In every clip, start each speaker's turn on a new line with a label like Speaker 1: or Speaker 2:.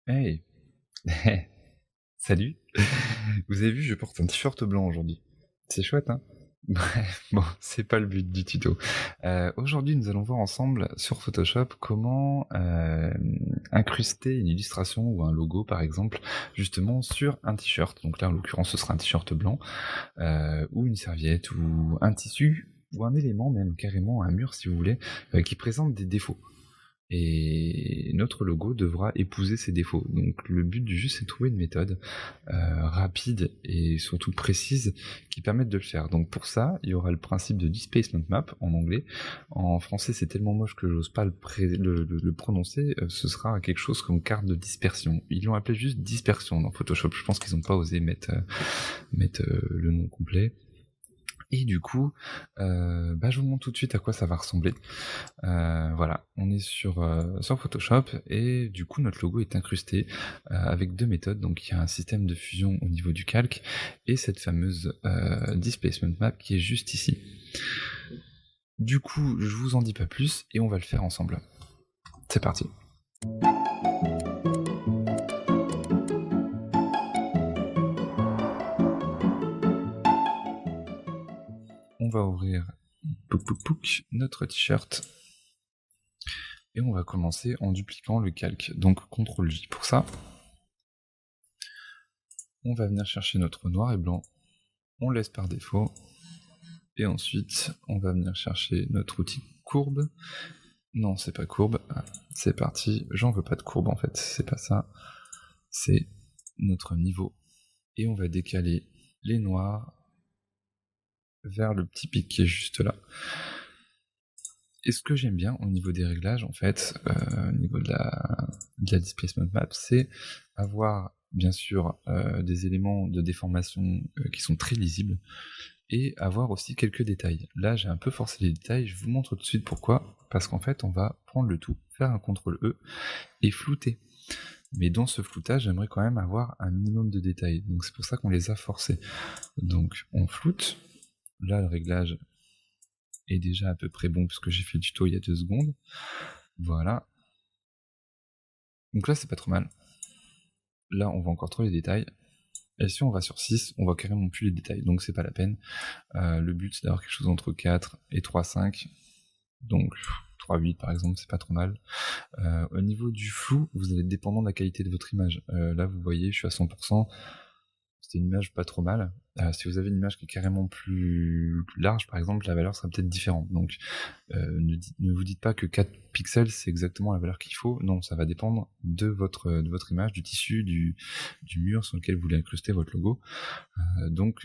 Speaker 1: Hey! Salut! Vous avez vu, je porte un t-shirt blanc aujourd'hui. C'est chouette, hein? Bref, bon, c'est pas le but du tuto. Aujourd'hui, nous allons voir ensemble sur Photoshop comment incruster une illustration ou un logo, par exemple, justement sur un t-shirt. Donc là, en l'occurrence, ce sera un t-shirt blanc, ou une serviette, ou un tissu, ou un élément, même carrément un mur, si vous voulez, qui présente des défauts. Et notre logo devra épouser ces défauts. Donc le but du jeu, c'est de trouver une méthode rapide et surtout précise qui permette de le faire. Donc pour ça, il y aura le principe de displacement map en anglais. En français, c'est tellement moche que j'ose pas le prononcer. Ce sera quelque chose comme carte de dispersion. Ils l'ont appelé juste dispersion dans Photoshop. Je pense qu'ils n'ont pas osé mettre le nom complet. Et du coup, je vous montre tout de suite à quoi ça va ressembler. Voilà, on est sur Photoshop et du coup notre logo est incrusté avec deux méthodes. Donc il y a un système de fusion au niveau du calque et cette fameuse displacement map qui est juste ici. Du coup, je vous en dis pas plus et on va le faire ensemble. C'est parti. On va ouvrir notre t-shirt et on va commencer en dupliquant le calque. Donc CTRL J pour ça. On va venir chercher notre noir et blanc, on laisse par défaut, et ensuite on va venir chercher notre outil courbe. Non, c'est pas courbe, c'est parti, j'en veux pas de courbe en fait, c'est pas ça, c'est notre niveau. Et on va décaler les noirs vers le petit pic qui est juste là. Et ce que j'aime bien au niveau des réglages, en fait, au niveau de la displacement map, c'est avoir bien sûr des éléments de déformation qui sont très lisibles et avoir aussi quelques détails. Là, j'ai un peu forcé les détails, je vous montre tout de suite pourquoi, parce qu'en fait, on va prendre le tout, faire un CTRL E et flouter. Mais dans ce floutage, j'aimerais quand même avoir un minimum de détails, donc c'est pour ça qu'on les a forcés. Donc on floute, là le réglage est déjà à peu près bon puisque j'ai fait le tuto il y a 2 secondes. Voilà. Donc là c'est pas trop mal. Là on voit encore trop les détails. Et si on va sur 6, on voit carrément plus les détails, donc c'est pas la peine. Le but c'est d'avoir quelque chose entre 4 et 3,5. Donc 3,8 par exemple, c'est pas trop mal. Au niveau du flou, vous allez être dépendant de la qualité de votre image. Là vous voyez, je suis à 100%. C'est une image pas trop mal. Si vous avez une image qui est carrément plus large, par exemple, la valeur sera peut-être différente. Donc, ne vous dites pas que 4 pixels, c'est exactement la valeur qu'il faut. Non, ça va dépendre de votre image, du tissu, du mur sur lequel vous voulez incruster votre logo. Donc,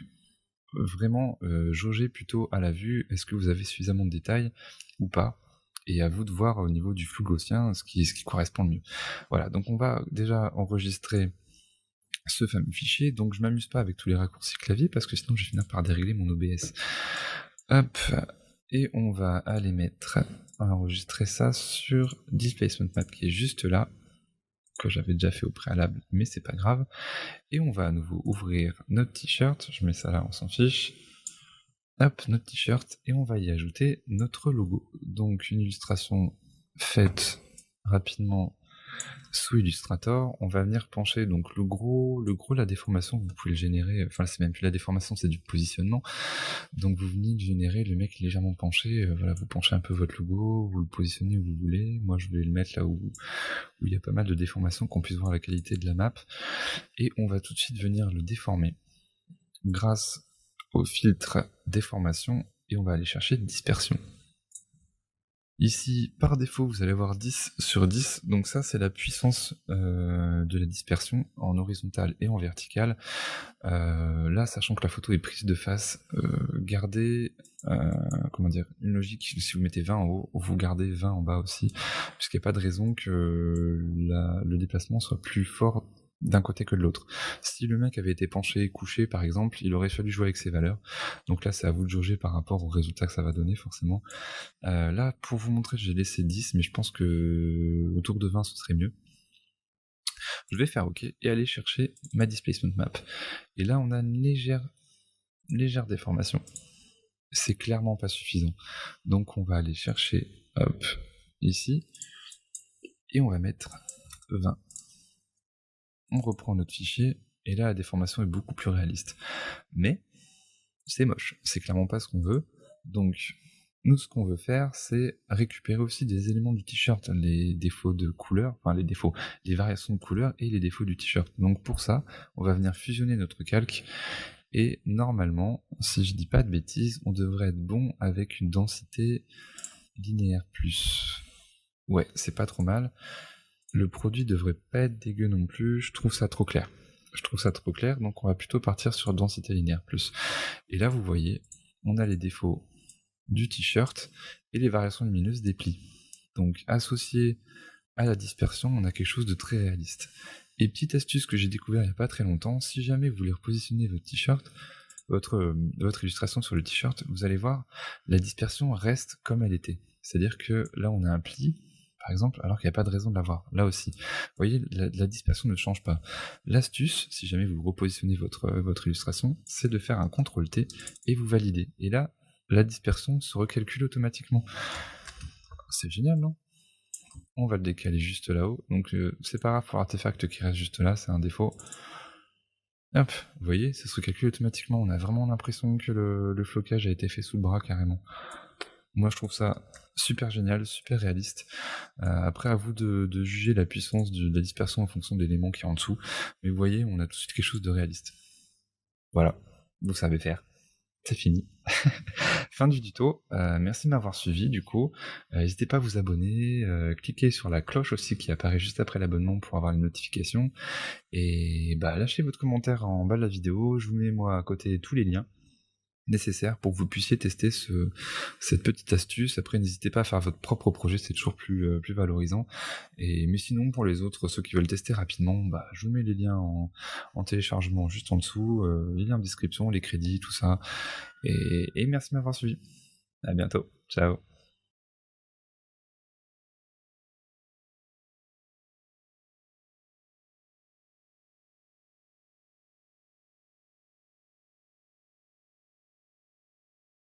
Speaker 1: vraiment, jaugez plutôt à la vue, est-ce que vous avez suffisamment de détails ou pas, et à vous de voir au niveau du flou gaussien ce qui correspond le mieux. Voilà, donc on va déjà enregistrer ce fameux fichier, donc je m'amuse pas avec tous les raccourcis clavier parce que sinon je vais finir par dérégler mon OBS. Hop, et on va aller enregistrer ça sur Displacement Map qui est juste là, que j'avais déjà fait au préalable, mais c'est pas grave. Et on va à nouveau ouvrir notre t-shirt, je mets ça là, on s'en fiche. Hop, notre t-shirt, et on va y ajouter notre logo. Donc une illustration faite rapidement sous Illustrator, on va venir pencher donc le gros, la déformation, vous pouvez le générer, enfin c'est même plus la déformation, c'est du positionnement. Donc vous venez de générer le mec légèrement penché, voilà, vous penchez un peu votre logo, vous le positionnez où vous voulez. Moi je vais le mettre là où il y a pas mal de déformations, qu'on puisse voir la qualité de la map. Et on va tout de suite venir le déformer grâce au filtre déformation, et on va aller chercher dispersion. Ici, par défaut, vous allez avoir 10 sur 10, donc ça c'est la puissance de la dispersion en horizontal et en vertical. Là, sachant que la photo est prise de face, gardez une logique, si vous mettez 20 en haut, vous gardez 20 en bas aussi, puisqu'il n'y a pas de raison que le déplacement soit plus fort d'un côté que de l'autre. Si le mec avait été penché, couché par exemple, il aurait fallu jouer avec ses valeurs. Donc là c'est à vous de jauger par rapport au résultat que ça va donner forcément. Là pour vous montrer j'ai laissé 10, mais je pense que autour de 20 ce serait mieux. Je vais faire OK et aller chercher ma displacement map. Et là on a une légère déformation. C'est clairement pas suffisant. Donc on va aller chercher, hop, ici, et on va mettre 20. on reprend notre fichier, et là la déformation est beaucoup plus réaliste. Mais c'est moche, c'est clairement pas ce qu'on veut, donc nous ce qu'on veut faire c'est récupérer aussi des éléments du t-shirt, les défauts de couleur, enfin les variations de couleur et les défauts du t-shirt. Donc pour ça, on va venir fusionner notre calque, et normalement, si je dis pas de bêtises, on devrait être bon avec une densité linéaire plus. Ouais, c'est pas trop mal. Le produit devrait pas être dégueu non plus, je trouve ça trop clair. Donc on va plutôt partir sur densité linéaire plus. Et là, vous voyez, on a les défauts du t-shirt et les variations lumineuses des plis. Donc associé à la dispersion, on a quelque chose de très réaliste. Et petite astuce que j'ai découvert il n'y a pas très longtemps, si jamais vous voulez repositionner votre t-shirt, votre illustration sur le t-shirt, vous allez voir, la dispersion reste comme elle était. C'est-à-dire que là, on a un pli, par exemple, alors qu'il n'y a pas de raison de l'avoir. Là aussi, vous voyez, la dispersion ne change pas. L'astuce, si jamais vous repositionnez votre illustration, c'est de faire un CTRL-T et vous validez. Et là, la dispersion se recalcule automatiquement. C'est génial, non ? On va le décaler juste là-haut. Donc c'est pas grave pour l'artefact qui reste juste là, c'est un défaut. Hop, vous voyez, ça se recalcule automatiquement. On a vraiment l'impression que le flocage a été fait sous le bras carrément. Moi je trouve ça super génial, super réaliste. Après à vous de juger la puissance de la dispersion en fonction de l'élément qui est en dessous. Mais vous voyez, on a tout de suite quelque chose de réaliste. Voilà, vous savez faire. C'est fini. Fin du tuto, merci de m'avoir suivi du coup. N'hésitez pas à vous abonner, cliquez sur la cloche aussi qui apparaît juste après l'abonnement pour avoir les notifications. Et lâchez votre commentaire en bas de la vidéo, je vous mets moi à côté tous les liens nécessaires pour que vous puissiez tester cette petite astuce. Après n'hésitez pas à faire votre propre projet, c'est toujours plus valorisant. Mais sinon pour les autres, ceux qui veulent tester rapidement, je vous mets les liens en téléchargement juste en dessous, les liens en description, les crédits, tout ça. Et merci de m'avoir suivi. À bientôt. Ciao.